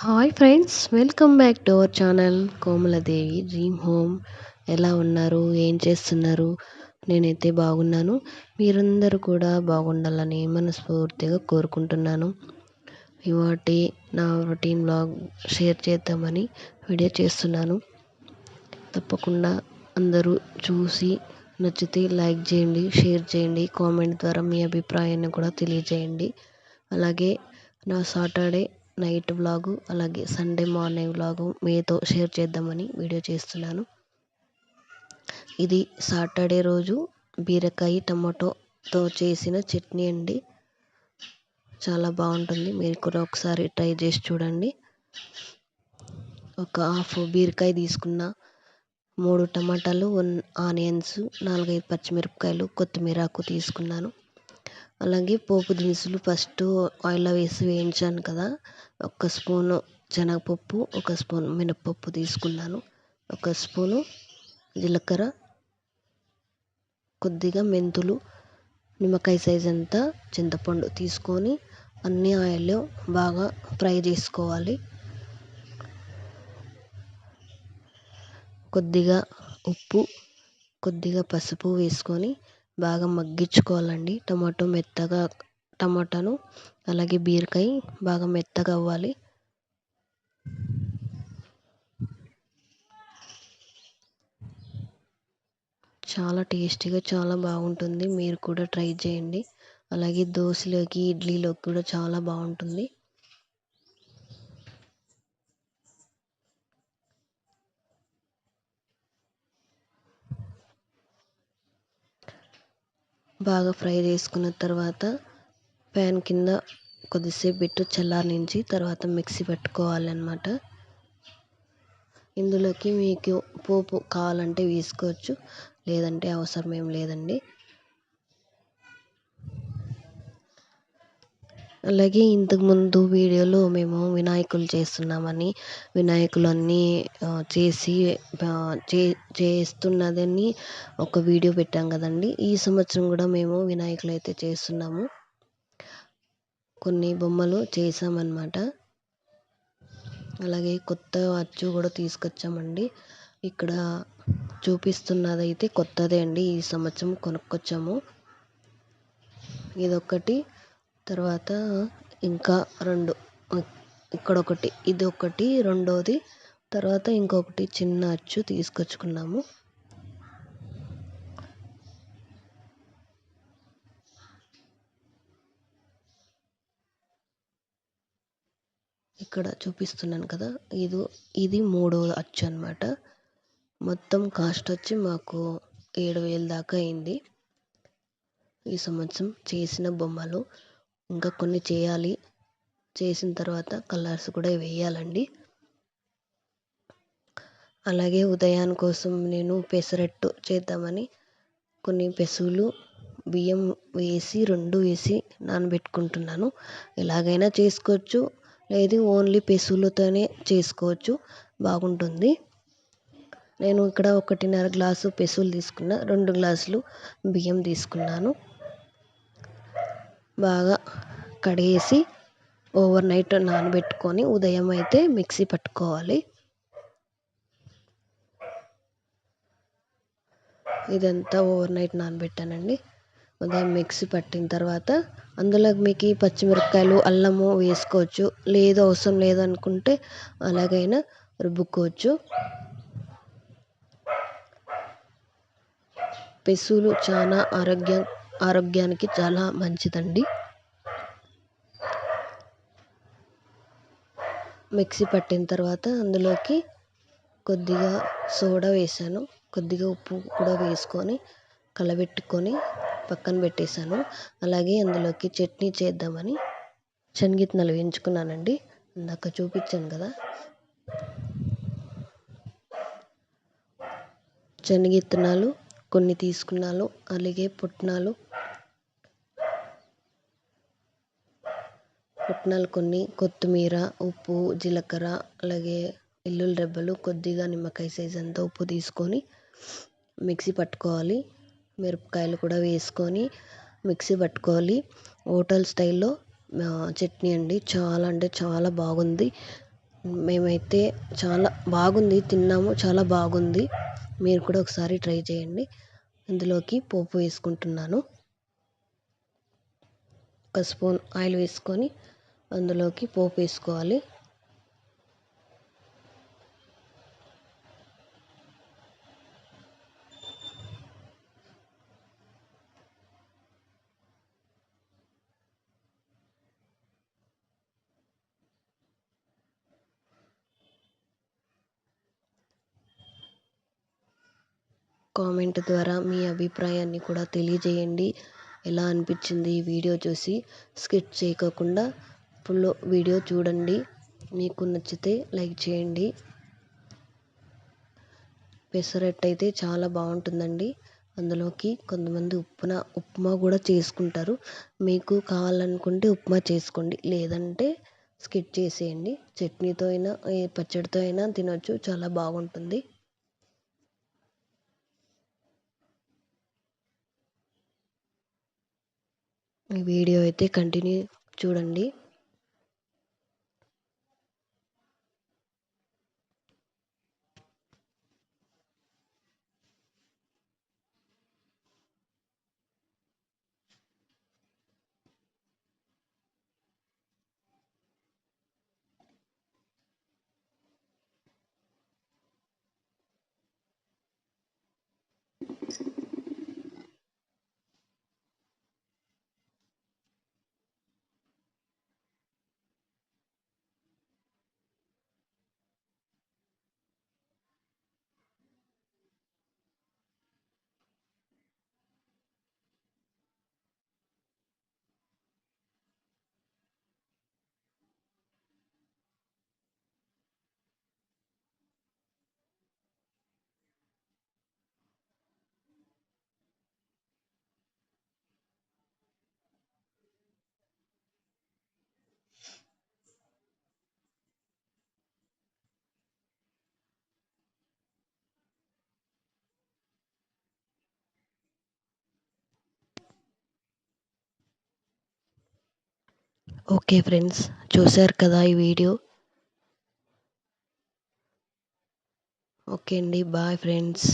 Hi friends, welcome back to our channel Komaladevi dream home. ఎలా ఉన్నారు? ఏం చేస్తున్నారు? నేనైతే బాగున్నాను. మీరందరూ కూడా బాగుండాలని మనస్ఫూర్తిగా కోరుకుంటున్నాను. ఇవాటి నా రొటీన్ బ్లాగ్ షేర్ చేద్దామని వీడియో చేస్తున్నాను. తప్పకుండా అందరూ చూసి నచ్చితే లైక్ చేయండి, షేర్ చేయండి, కామెంట్ ద్వారా మీ అభిప్రాయాన్ని కూడా తెలియజేయండి. అలాగే నా సాటర్డే నైట్ వ్లాగు, అలాగే సండే మార్నింగ్ వ్లాగు మీతో షేర్ చేద్దామని వీడియో చేస్తున్నాను. ఇది సాటర్డే రోజు బీరకాయ టమాటోతో చేసిన చట్నీ అండి. చాలా బాగుంటుంది. మీరు కూడా ఒకసారి ట్రై చేసి చూడండి. ఒక హాఫ్ బీరకాయ తీసుకున్న, 3 టమాటాలు, 1 ఆనియన్స్, 4-5 పచ్చిమిరపకాయలు, కొత్తిమీరాకు తీసుకున్నాను. అలాగే పోపు దినుసులు ఫస్ట్ ఆయిల్లో వేసి వేయించాను కదా. 1 స్పూను శనగపప్పు, 1 స్పూన్ మినప్పప్పు తీసుకున్నాను. 1 స్పూను జీలకర్ర, కొద్దిగా మెంతులు, నిమ్మకాయ సైజ్ అంతా చింతపండు తీసుకొని అన్ని ఆయిల్లో బాగా ఫ్రై చేసుకోవాలి. కొద్దిగా ఉప్పు, కొద్దిగా పసుపు వేసుకొని బాగా మగ్గించుకోవాలండి. టమాటాను అలాగే బీరకాయ బాగా మెత్తగా అవ్వాలి. చాలా టేస్టీగా, చాలా బాగుంటుంది. మీరు కూడా ట్రై చేయండి. అలాగే దోశలోకి, ఇడ్లీలోకి కూడా చాలా బాగుంటుంది. బాగా ఫ్రై చేసుకున్న తర్వాత ప్యాన్ కింద కొద్దిసేపు పెట్టి చల్లారనించి తర్వాత మిక్సీ పట్టుకోవాలన్నమాట. ఇందులోకి మీకు పోపు కావాలంటే వేసుకోవచ్చు, లేదంటే అవసరం ఏం లేదండి. అలాగే ఇంతకుముందు వీడియోలో మేము వినాయకులు చేస్తున్నామని, వినాయకులన్నీ చేస్తున్నదని ఒక వీడియో పెట్టాం కదండి. ఈ సంవత్సరం కూడా మేము వినాయకులు అయితే చేస్తున్నాము. కొన్ని బొమ్మలు చేసామన్నమాట. అలాగే కొత్త అచ్చు కూడా తీసుకొచ్చామండి. ఇక్కడ చూపిస్తున్నదైతే కొత్తదే అండి, ఈ సంవత్సరం కొనుక్కొచ్చాము. ఇదొకటి, తర్వాత ఇంకా 2, ఇక్కడొకటి, ఇదొకటి రెండోది, తర్వాత ఇంకొకటి చిన్న అచ్చు తీసుకొచ్చుకున్నాము. ఇక్కడ చూపిస్తున్నాను కదా, ఇది 3వ అచ్చు అన్నమాట. మొత్తం కాస్ట్ వచ్చి మాకు 7,000 దాకా అయింది. ఈ సంవత్సరం చేసిన బొమ్మలు ఇంకా కొన్ని చేయాలి. చేసిన తర్వాత కలర్స్ కూడా వేయాలండి. అలాగే ఉదయాని కోసం నేను పెసరట్టు చేద్దామని కొన్ని పెసులు, బియ్యం వేసి 2 వేసి నానబెట్టుకుంటున్నాను. ఎలాగైనా చేసుకోవచ్చు, లేదు ఓన్లీ పెసులతోనే చేసుకోవచ్చు, బాగుంటుంది. నేను ఇక్కడ 1.5 గ్లాసు పెసులు తీసుకున్న, 2 గ్లాసులు బియ్యం తీసుకున్నాను. బాగా కడిగేసి ఓవర్ నైట్ నానబెట్టుకొని ఉదయం అయితే మిక్సీ పట్టుకోవాలి. ఇదంతా ఓవర్ నైట్ నానబెట్టానండి. ఉదయం మిక్సీ పట్టిన తర్వాత అందులో మీకు పచ్చిమిరపకాయలు, అల్లము వేసుకోవచ్చు, లేదు అవసరం లేదనుకుంటే అలాగైనా రుబ్బుకోవచ్చు. పెసులు చాలా ఆరోగ్యానికి చాలా మంచిదండి. మిక్సీ పట్టిన తర్వాత అందులోకి కొద్దిగా సోడా వేసాను, కొద్దిగా ఉప్పు కూడా వేసుకొని కలబెట్టుకొని పక్కన పెట్టేశాను. అలాగే అందులోకి చట్నీ చేద్దామని శనగిత్తనాలు వేయించుకున్నానండి. ఇందాక చూపించాను కదా, శనగిత్తనాలు కొన్ని తీసుకున్నాను. అలాగే పుట్నాలు కొన్ని, కొత్తిమీర, ఉప్పు, జీలకర్ర, అలాగే వెల్లుల్లి రెబ్బలు, కొద్దిగా నిమ్మకాయ సైజ్ అంతా ఉప్పు తీసుకొని మిక్సీ పట్టుకోవాలి. మిరపకాయలు కూడా వేసుకొని మిక్సీ పట్టుకోవాలి. హోటల్ స్టైల్లో చట్నీ అండి, చాలా అంటే చాలా బాగుంది. మేమైతే చాలా బాగుంది తిన్నాము, చాలా బాగుంది. మీరు కూడా ఒకసారి ట్రై చేయండి. ఇందులోకి పోపు వేసుకుంటున్నాను. ఒక స్పూన్ ఆయిల్ వేసుకొని అందులోకి పోపు వేసుకోవాలి. కామెంట్ ద్వారా మీ అభిప్రాయాన్ని కూడా తెలియజేయండి. ఎలా అనిపించింది ఈ వీడియో చూసి. స్కిప్ చేయకుండా ఫుల్ వీడియో చూడండి. మీకు నచ్చితే లైక్ చేయండి. పెసరట్టు అయితే చాలా బాగుంటుందండి. అందులోకి కొంతమంది ఉప్మా కూడా చేసుకుంటారు. మీకు కావాలనుకుంటే ఉప్మా చేసుకోండి, లేదంటే స్కిప్ చేసేయండి. చట్నీతో అయినా పచ్చడితో అయినా తినొచ్చు, చాలా బాగుంటుంది. ఈ వీడియో అయితే కంటిన్యూ చూడండి. ఓకే ఫ్రెండ్స్, చూశారు కదా ఈ వీడియో. ఓకే అండి, బాయ్ ఫ్రెండ్స్.